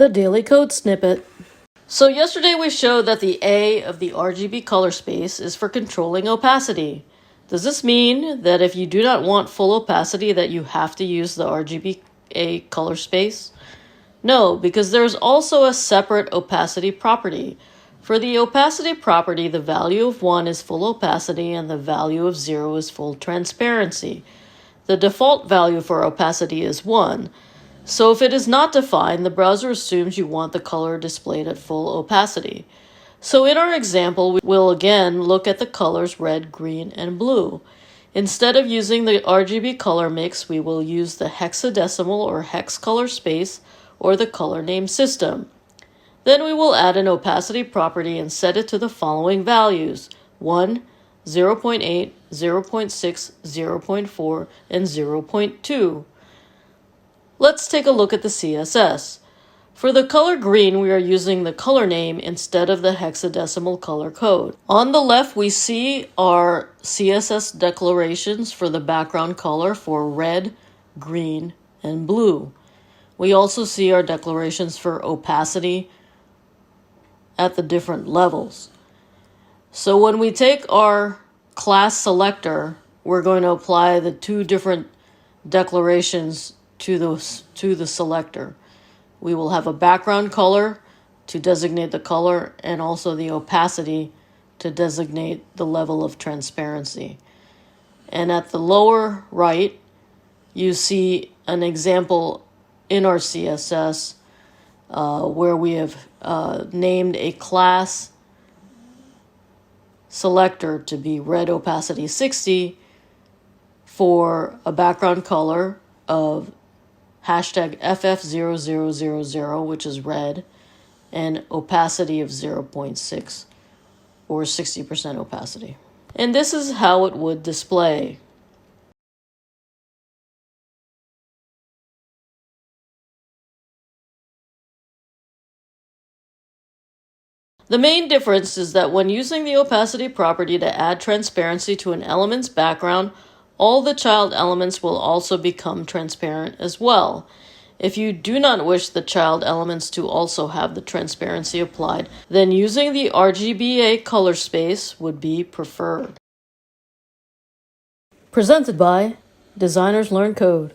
The Daily Code Snippet. So yesterday we showed that the A of the RGB color space is for controlling opacity. Does this mean that if you do not want full opacity that you have to use the RGBA color space? No, because there's also a separate opacity property. For the opacity property, the value of 1 is full opacity and the value of 0 is full transparency. The default value for opacity is 1. So if it is not defined, the browser assumes you want the color displayed at full opacity. So in our example, we will again look at the colors red, green, and blue. Instead of using the RGB color mix, we will use the hexadecimal or hex color space or the color name system. Then we will add an opacity property and set it to the following values: 1, 0.8, 0.6, 0.4, and 0.2. Let's take a look at the CSS. For the color green, we are using the color name instead of the hexadecimal color code. On the left, we see our CSS declarations for the background color for red, green, and blue. We also see our declarations for opacity at the different levels. So when we take our class selector, we're going to apply the two different declarations to the selector. We will have a background color to designate the color and also the opacity to designate the level of transparency. And at the lower right, you see an example in our CSS where we have named a class selector to be red opacity 60 for a background color of hashtag FF0000, which is red, and opacity of 0.6 or 60% opacity. And this is how it would display. The main difference is that when using the opacity property to add transparency to an element's background, all the child elements will also become transparent as well. If you do not wish the child elements to also have the transparency applied, then using the RGBA color space would be preferred. Presented by Designers Learn Code.